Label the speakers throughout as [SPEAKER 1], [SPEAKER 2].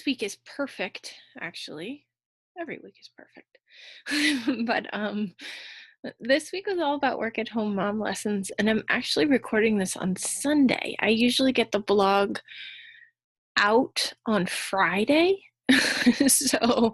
[SPEAKER 1] week is perfect, actually. Every week is perfect. But this week was all about work at home mom lessons, and I'm actually recording this on Sunday. I usually get the blog out on Friday. So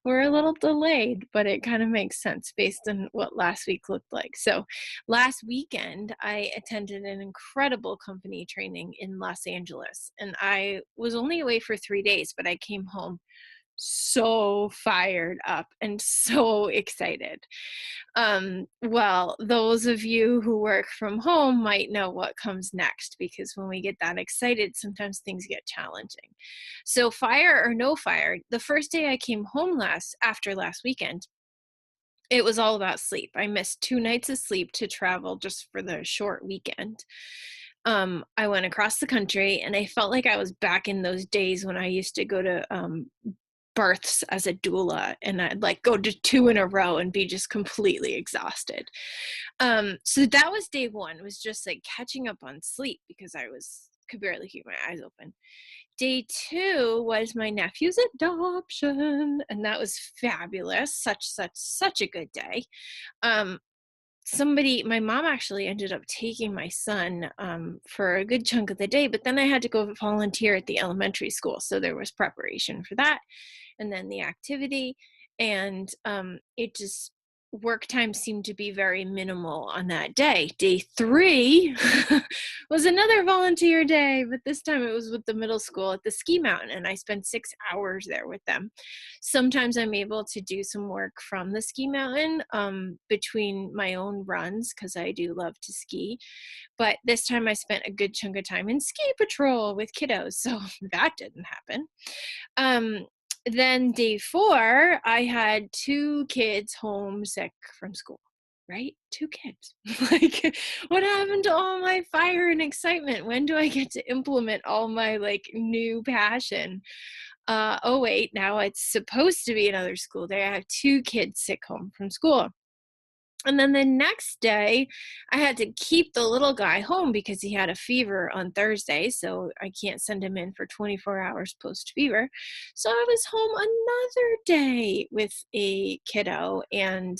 [SPEAKER 1] we're a little delayed, but it kind of makes sense based on what last week looked like. So last weekend, I attended an incredible company training in Los Angeles, and I was only away for 3 days, but I came home so fired up and so excited. Well, those of you who work from home might know what comes next because when we get that excited, sometimes things get challenging. So, fire or no fire, the first day I came home after last weekend, it was all about sleep. I missed 2 nights of sleep to travel just for the short weekend. I went across the country and I felt like I was back in those days when I used to go to births as a doula, and I'd like go to 2 in a row and be just completely exhausted. So that was day 1, was just like catching up on sleep because I could barely keep my eyes open. Day 2 was my nephew's adoption, and that was fabulous. Such a good day. Um, my mom actually ended up taking my son for a good chunk of the day, but then I had to go volunteer at the elementary school. So there was preparation for that and then the activity. And it just, work time seemed to be very minimal on that day. Day 3 was another volunteer day, but this time it was with the middle school at the ski mountain, and I spent 6 hours there with them. Sometimes I'm able to do some work from the ski mountain between my own runs because I do love to ski. But this time I spent a good chunk of time in ski patrol with kiddos, so that didn't happen. Um, then day 4, I had 2 kids homesick from school, right? 2 kids. Like, what happened to all my fire and excitement? When do I get to implement all my like new passion? Oh wait, now it's supposed to be another school day. I have 2 kids sick home from school. And then the next day, I had to keep the little guy home because he had a fever on Thursday. So I can't send him in for 24 hours post fever. So I was home another day with a kiddo. And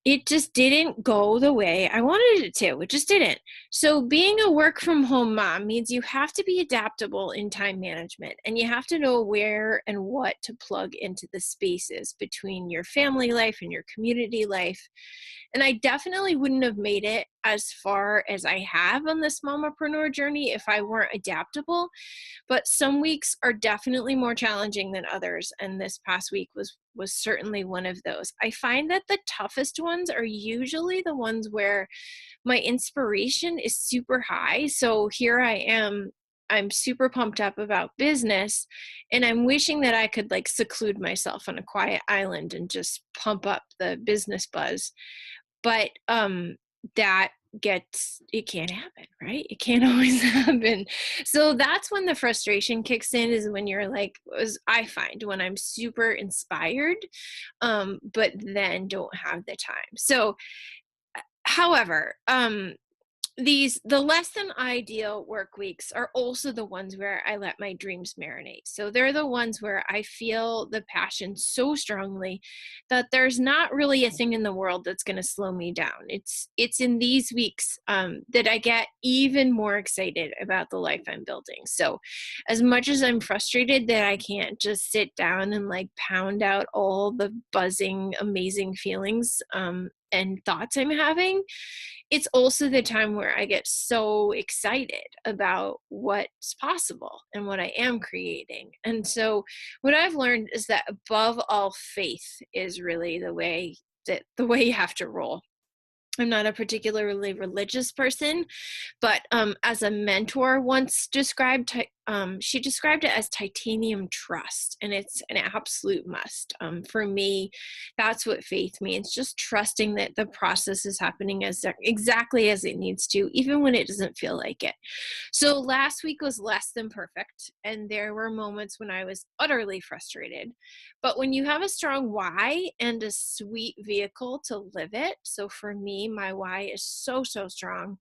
[SPEAKER 1] it just didn't go the way I wanted it to. It just didn't. So being a work from home mom means you have to be adaptable in time management, and you have to know where and what to plug into the spaces between your family life and your community life. And I definitely wouldn't have made it as far as I have on this momapreneur journey if I weren't adaptable. But some weeks are definitely more challenging than others, and this past week was certainly one of those. I find that the toughest ones are usually the ones where my inspiration is super high. So here I am, I'm super pumped up about business, and I'm wishing that I could like seclude myself on a quiet island and just pump up the business buzz. But that it can't happen, right? It can't always happen. So that's when the frustration kicks in, is when you're like, as I find, when I'm super inspired, but then don't have the time. So however, the less than ideal work weeks are also the ones where I let my dreams marinate. So they're the ones where I feel the passion so strongly that there's not really a thing in the world that's going to slow me down. It's in these weeks that I get even more excited about the life I'm building. So as much as I'm frustrated that I can't just sit down and like pound out all the buzzing, amazing feelings and thoughts I'm having, it's also the time where I get so excited about what's possible and what I am creating. And so what I've learned is that above all, faith is really the way you have to roll. I'm not a particularly religious person, but as a mentor once she described it as titanium trust, and it's an absolute must. For me, that's what faith means, just trusting that the process is happening exactly as it needs to, even when it doesn't feel like it. So last week was less than perfect, and there were moments when I was utterly frustrated. But when you have a strong why and a sweet vehicle to live it, so for me, my why is so, so strong.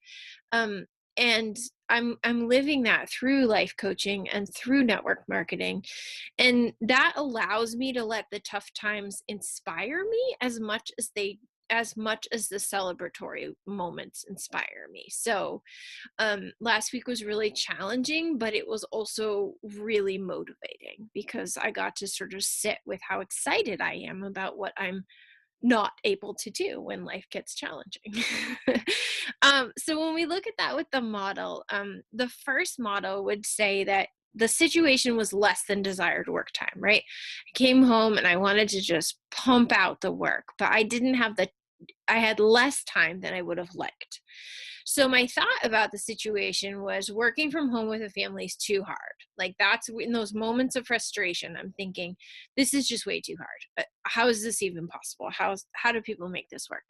[SPEAKER 1] And I'm living that through life coaching and through network marketing. And that allows me to let the tough times inspire me as much as the celebratory moments inspire me. So last week was really challenging, but it was also really motivating because I got to sort of sit with how excited I am about what I'm not able to do when life gets challenging. So when we look at that with the model, the first model would say that the situation was less than desired work time, right? I came home and I wanted to just pump out the work, but I had less time than I would have liked. So my thought about the situation was working from home with a family is too hard. Like that's in those moments of frustration, I'm thinking, this is just way too hard. How is this even possible? How do people make this work?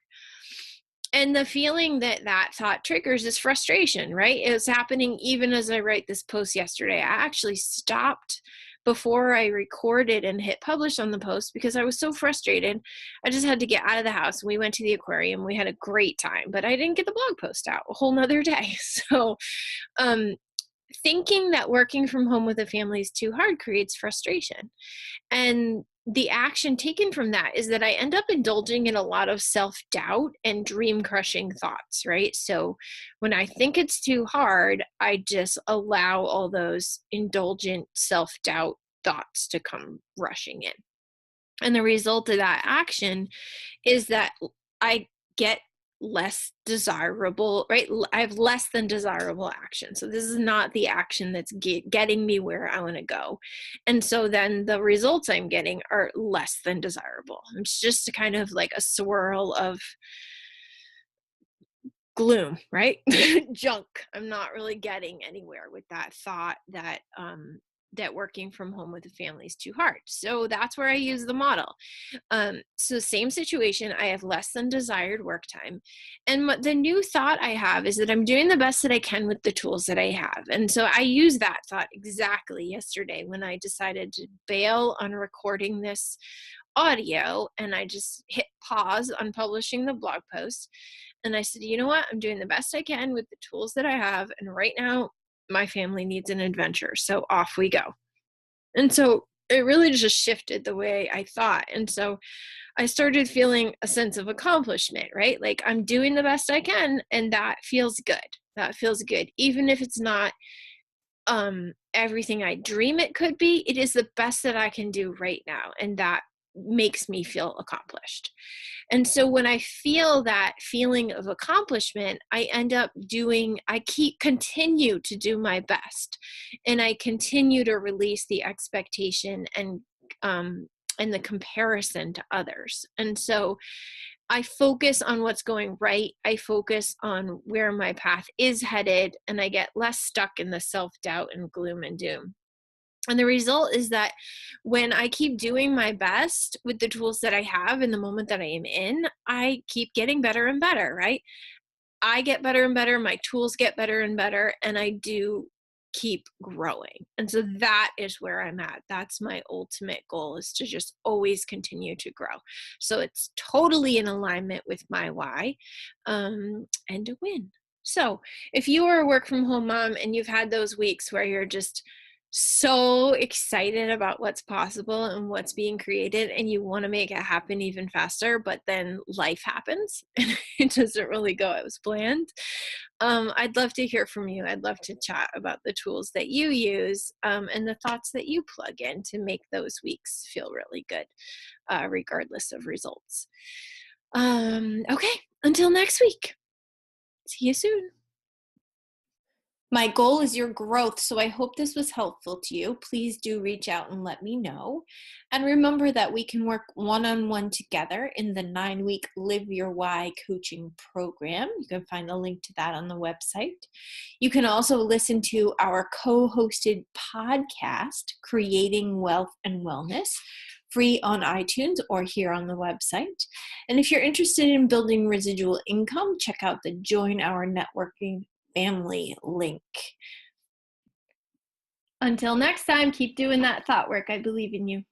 [SPEAKER 1] And the feeling that that thought triggers is frustration, right? It's happening even as I write this post yesterday. I actually stopped before I recorded and hit publish on the post because I was so frustrated. I just had to get out of the house. We went to the aquarium. We had a great time, but I didn't get the blog post out a whole nother day. So, um, thinking that working from home with a family is too hard creates frustration. And the action taken from that is that I end up indulging in a lot of self doubt and dream crushing thoughts, right? So when I think it's too hard, I just allow all those indulgent self doubt thoughts to come rushing in. And the result of that action is that I get less desirable, right? I have less than desirable action. So this is not the action that's getting me where I want to go. And so then the results I'm getting are less than desirable. It's just a kind of like a swirl of gloom, right? Junk. I'm not really getting anywhere with that thought that working from home with a family is too hard. So that's where I use the model. So same situation, I have less than desired work time. And the new thought I have is that I'm doing the best that I can with the tools that I have. And so I used that thought exactly yesterday when I decided to bail on recording this audio and I just hit pause on publishing the blog post. And I said, you know what? I'm doing the best I can with the tools that I have. And right now, my family needs an adventure. So off we go. And so it really just shifted the way I thought. And so I started feeling a sense of accomplishment, right? Like I'm doing the best I can. And that feels good. That feels good. Even if it's not everything I dream it could be, it is the best that I can do right now. And that makes me feel accomplished. And so when I feel that feeling of accomplishment, I continue to do my best. And I continue to release the expectation and the comparison to others. And so I focus on what's going right. I focus on where my path is headed, and I get less stuck in the self-doubt and gloom and doom. And the result is that when I keep doing my best with the tools that I have in the moment that I am in, I keep getting better and better, right? I get better and better, my tools get better and better, and I do keep growing. And so that is where I'm at. That's my ultimate goal, is to just always continue to grow. So it's totally in alignment with my why, and to win. So if you are a work from home mom and you've had those weeks where you're just so excited about what's possible and what's being created and you want to make it happen even faster, but then life happens and it doesn't really go as planned, I'd love to hear from you. I'd love to chat about the tools that you use, and the thoughts that you plug in to make those weeks feel really good, regardless of results. Okay, until next week. See you soon. My goal is your growth, so I hope this was helpful to you. Please do reach out and let me know. And remember that we can work one-on-one together in the 9-week Live Your Why coaching program. You can find the link to that on the website. You can also listen to our co-hosted podcast, Creating Wealth and Wellness, free on iTunes or here on the website. And if you're interested in building residual income, check out the Join Our Networking Family link. Until next time, keep doing that thought work. I believe in you.